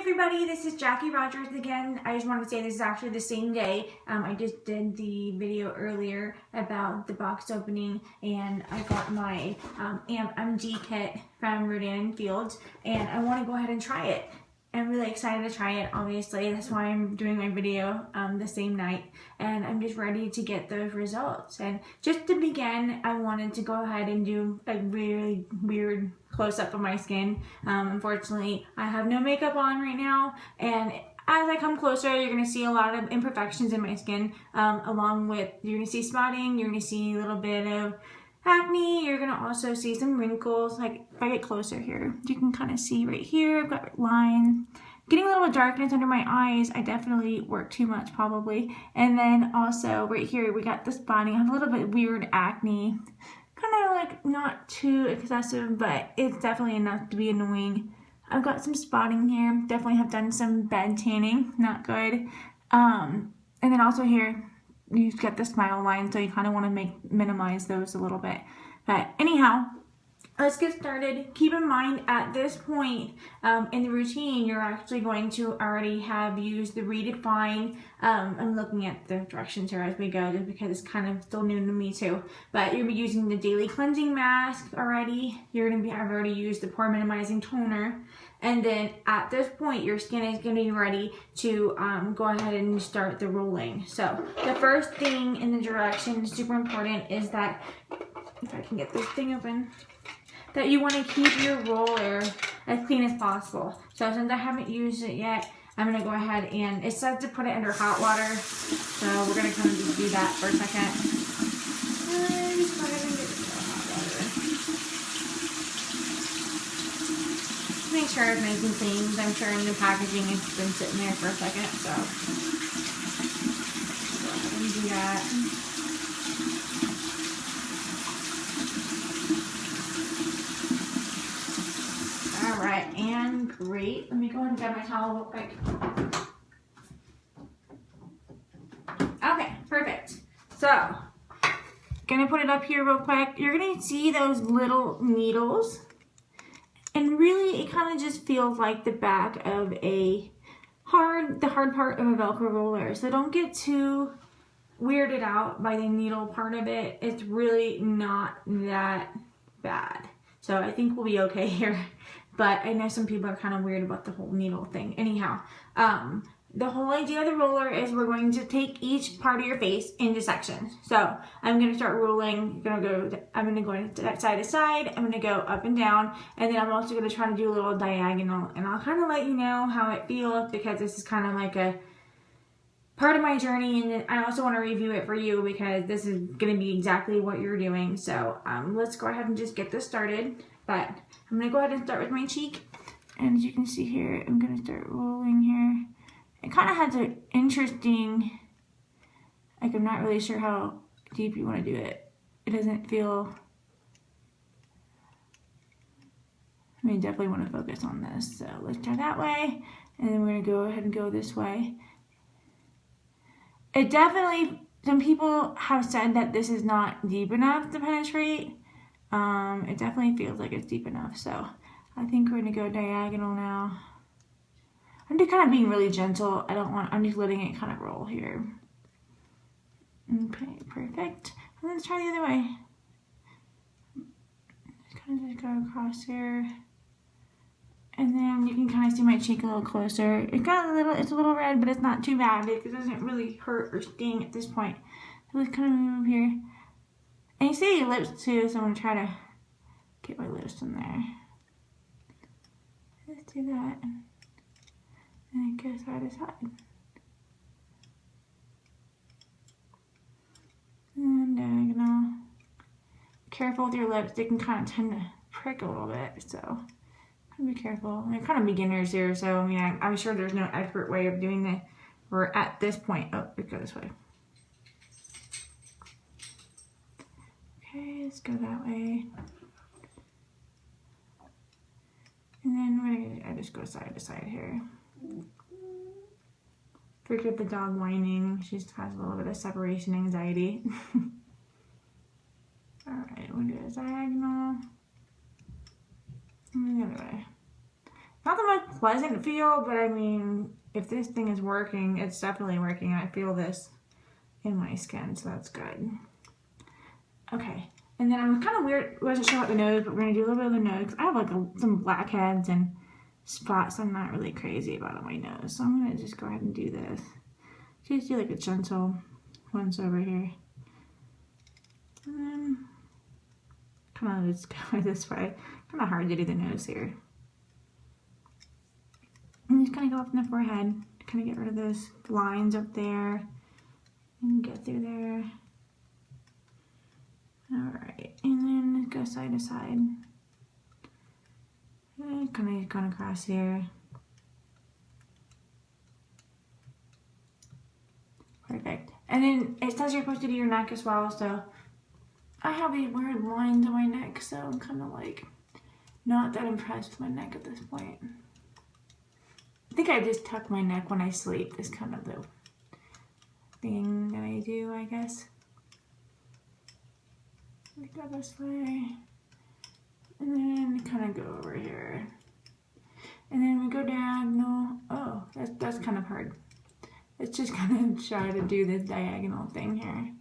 everybody, this is Jackie Rodgers again. I just want to say this is actually the same day. I just did the video earlier about the box opening, and I got my MG kit from Rodan Fields, and I want to go ahead and try it. I'm really excited to try it, obviously. That's why I'm doing my video the same night, and I'm just ready to get those results. And just to begin, I wanted to go ahead and do a really weird close-up of my skin. Unfortunately, I have no makeup on right now, and as I come closer, you're going to see a lot of imperfections in my skin, along with, you're going to see spotting, you're going to see a little bit of acne, you're going to also see some wrinkles. Like if I get closer here, you can kind of see right here, I've got lines. Getting a little darkness under my eyes. I definitely work too much probably. And then also right here, we got the spotting. I have a little bit weird acne. Kind of like not too excessive, but it's definitely enough to be annoying. I've got some spotting here. Definitely have done some bed tanning. Not good. And then also here, you get the smile line, so you kind of want to minimize those a little bit. But anyhow, let's get started. Keep in mind at this point in the routine, you're actually going to already have used the Redefine. I'm looking at the directions here as we go, just because it's kind of still new to me too. But you'll be using the daily cleansing mask already. I've already used the pore minimizing toner. And then at this point, your skin is going to be ready to go ahead and start the rolling. So the first thing in the direction, super important, is that, if I can get this thing open, that you want to keep your roller as clean as possible. So since I haven't used it yet, I'm going to go ahead and, it says to put it under hot water. So we're going to kind of just do that for a second. Just go ahead and get it into hot water. Make sure it's nice and clean. I'm sure in the packaging it's been sitting there for a second, so go ahead and do that. Alright, and great. Let me go ahead and grab my towel real quick. Okay, perfect. So, gonna put it up here real quick. You're gonna see those little needles. And really, it kind of just feels like the back of the hard part of a Velcro roller. So don't get too weirded out by the needle part of it. It's really not that bad. So I think we'll be okay here. But I know some people are kind of weird about the whole needle thing. Anyhow, the whole idea of the roller is we're going to take each part of your face into sections. So I'm going to start rolling. I'm going to go side to side. I'm going to go up and down. And then I'm also going to try to do a little diagonal. And I'll kind of let you know how it feels, because this is kind of like a part of my journey. And I also want to review it for you, because this is going to be exactly what you're doing. So let's go ahead and just get this started. But I'm going to go ahead and start with my cheek. And as you can see here, I'm going to start rolling here. It kind of has an interesting, like, I'm not really sure how deep you want to do it. It doesn't feel, I mean, definitely want to focus on this. So let's try that way. And then we're going to go ahead and go this way. It definitely, some people have said that this is not deep enough to penetrate. It definitely feels like it's deep enough. So I think we're going to go diagonal now. I'm just kind of being really gentle. I'm just letting it kind of roll here. Okay, perfect. And let's try the other way. Just go across here. And then you can kind of see my cheek a little closer. It's a little red, but it's not too bad. It doesn't really hurt or sting at this point. So let's kind of move here. And you see your lips too, so I'm going to try to get my lips in there. Let's do that. And go side to side. And diagonal. Careful with your lips, they can kind of tend to prick a little bit, so be careful. We're kind of beginners here, so I mean, I'm sure there's no expert way of doing this. We're at this point. Oh, let's go this way. Okay, let's go that way. And then I just go side to side here. Forget the dog whining. She just has a little bit of separation anxiety. Alright, we'll do a diagonal. And the other way. Not the pleasant feel, but I mean, if this thing is working, it's definitely working. I feel this in my skin, so that's good. Okay, and then I'm kind of weird, wasn't sure about the nose, but we're gonna do a little bit of the nose. I have like some blackheads and spots I'm not really crazy about on my nose, so I'm gonna just go ahead and do this. Just do like a gentle once over here. And then kind of just go this way. Kind of hard to do the nose here. And just kind of go up in the forehead. Kind of get rid of those lines up there. And get through there. Alright. And then go side to side. And kind of going across here. Perfect. And then it says you're supposed to do your neck as well, so I have these weird lines on my neck, so I'm kind of like not that impressed with my neck at this point. I think I just tuck my neck when I sleep is kind of the thing that I do, I guess. We go this way, and then kind of go over here, and then we go diagonal. Oh, that's kind of hard. Let's just kind of try to do this diagonal thing here,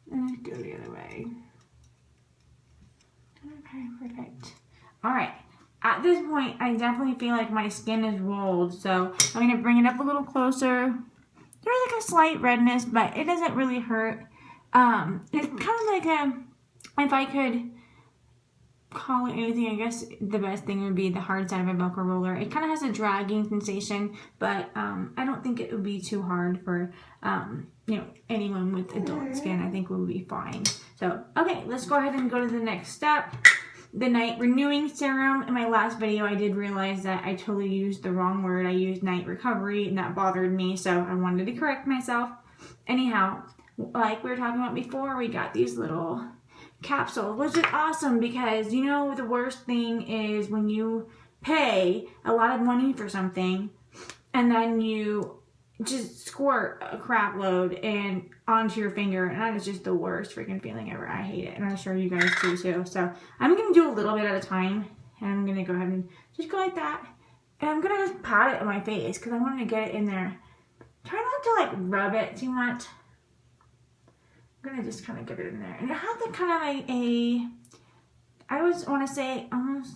and go the other way. Okay, perfect. All right. At this point, I definitely feel like my skin is rolled, so I'm gonna bring it up a little closer. There's like a slight redness, but it doesn't really hurt. It's kind of like a, if I could call it anything, I guess the best thing would be the hard side of a Velcro roller. It kind of has a dragging sensation, but I don't think it would be too hard for you know, anyone with adult skin. I think we'll be fine. So, okay, let's go ahead and go to the next step. The Night Renewing Serum. In my last video, I did realize that I totally used the wrong word. I used Night Recovery, and that bothered me, so I wanted to correct myself. Anyhow, like we were talking about before, we got these little capsules, which is awesome because, you know, the worst thing is when you pay a lot of money for something, and then you just squirt a crap load and onto your finger, and that is just the worst freaking feeling ever. I hate it, and I'm sure you guys do too. So I'm gonna do a little bit at a time, and I'm gonna go ahead and just go like that, and I'm gonna just pat it on my face because I wanted to get it in there. Try not to like rub it too much. I'm gonna just kind of get it in there, and it has the kind of like a, I would want to say almost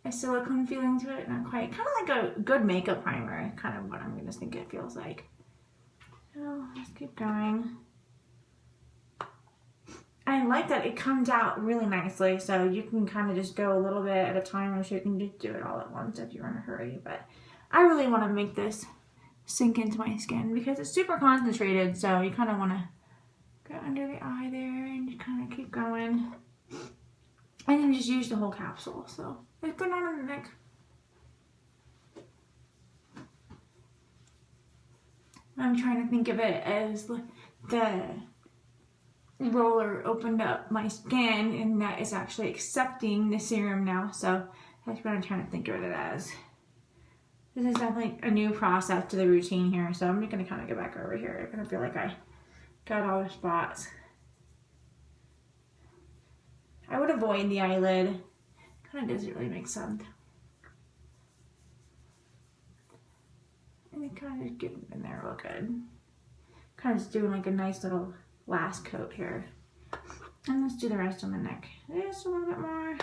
a silicone feeling to it, not quite, kind of like a good makeup primer, kind of what I'm gonna think it feels like. So let's keep going. I like that it comes out really nicely, so you can kind of just go a little bit at a time, or you can just do it all at once if you're in a hurry. But I really want to make this sink into my skin because it's super concentrated, so you kind of want to go under the eye there and just kind of keep going. And then just use the whole capsule. So let's go down on the neck. I'm trying to think of it as the roller opened up my skin, and that is actually accepting the serum now. So that's what I'm trying to think of it as. This is definitely a new process to the routine here. So I'm just going to kind of go back over here. I'm going to feel like I got all the spots. I would avoid the eyelid. Kind of doesn't really make sense. And then kind of just get in there real good. Kind of just doing like a nice little last coat here. And let's do the rest on the neck. Just a little bit more.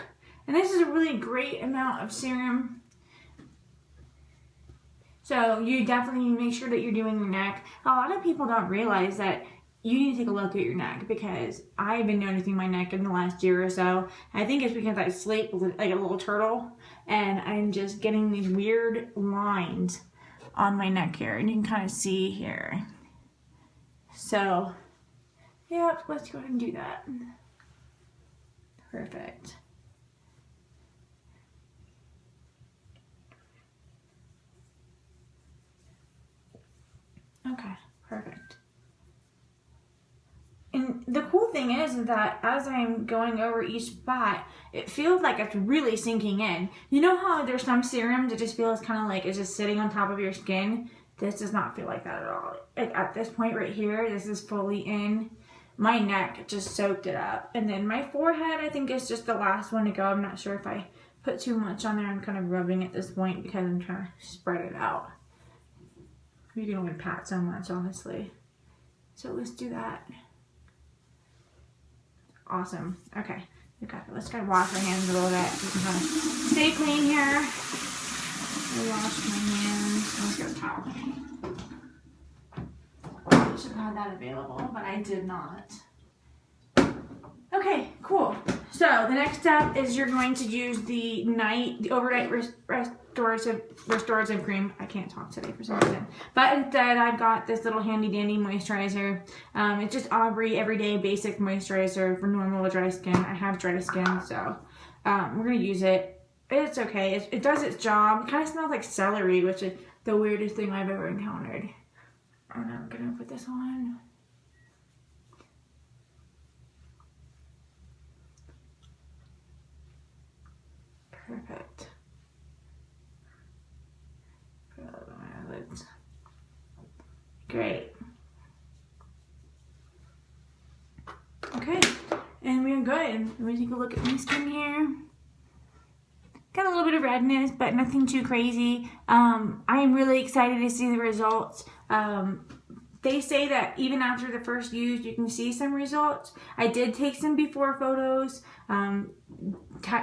And this is a really great amount of serum. So you definitely need to make sure that you're doing your neck. A lot of people don't realize that you need to take a look at your neck, because I've been noticing my neck in the last year or so. I think it's because I sleep like a little turtle, and I'm just getting these weird lines on my neck here, and you can kind of see here. So, yep, let's go ahead and do that. Perfect. Okay, perfect. And the cool thing is that as I'm going over each spot, it feels like it's really sinking in. You know how there's some serums that just feels kind of like it's just sitting on top of your skin? This does not feel like that at all. Like at this point right here, this is fully in. My neck just soaked it up. And then my forehead, I think, is just the last one to go. I'm not sure if I put too much on there. I'm kind of rubbing at this point because I'm trying to spread it out. You can only pat so much, honestly. So let's do that. Awesome. Okay, we got it. Let's try to wash our hands a little bit. We can kind of stay clean here. I wash my hands. Let's get a towel. I should have had that available, but I did not. Okay, cool. So the next step is you're going to use the overnight restorative cream. I can't talk today for some reason. But instead I've got this little handy dandy moisturizer. It's just Aubrey Everyday Basic Moisturizer for normal dry skin. I have dry skin, so we're gonna use it. It's okay. It does its job. It kind of smells like celery, which is the weirdest thing I've ever encountered. And I'm gonna put this on. Perfect. Put it on my eyelids. Great. Okay, and we're good. Let me take a look at my skin here. Got a little bit of redness, but nothing too crazy. I am really excited to see the results. They say that even after the first use, you can see some results. I did take some before photos.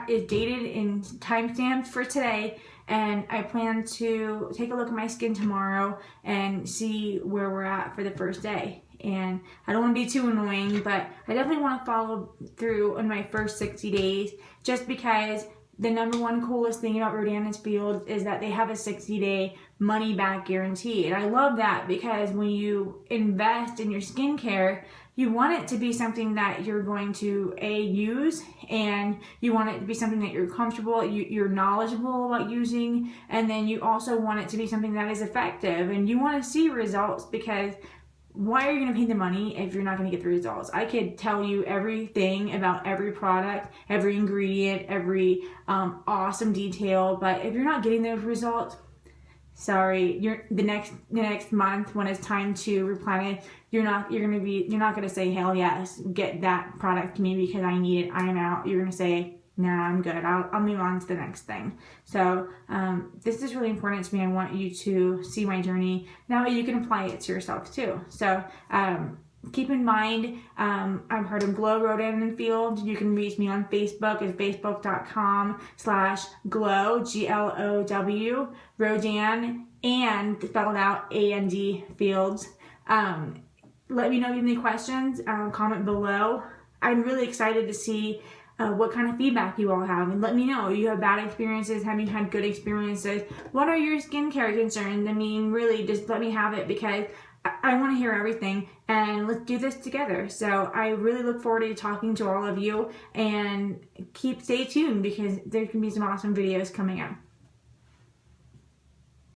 It's dated in timestamps for today, and I plan to take a look at my skin tomorrow and see where we're at for the first day. And I don't want to be too annoying, but I definitely want to follow through on my first 60 days, just because the #1 coolest thing about Rodan Fields is that they have a 60-day money-back guarantee. And I love that, because when you invest in your skincare, you want it to be something that you're going to use, and you want it to be something that you're comfortable, you're knowledgeable about using, and then you also want it to be something that is effective, and you want to see results, because why are you going to pay the money if you're not going to get the results? I could tell you everything about every product, every ingredient, every awesome detail, but if you're not getting those results, sorry, the next month when it's time to replenish, you're not gonna say, hell yes, get that product to me because I need it, I'm out. You're gonna say, nah, I'm good, I'll move on to the next thing. So this is really important to me. I want you to see my journey. That way you can apply it to yourself too. So keep in mind, I'm part of Glow Rodan Fields. You can reach me on Facebook at facebook.com/glow, GLOW, Rodan, and spelled out AND Fields. Let me know if you have any questions. Comment below. I'm really excited to see what kind of feedback you all have, and let me know. You have bad experiences? Have you had good experiences? What are your skincare concerns? I mean, really, just let me have it, because I want to hear everything, and let's do this together. So I really look forward to talking to all of you, and stay tuned, because there can be some awesome videos coming up.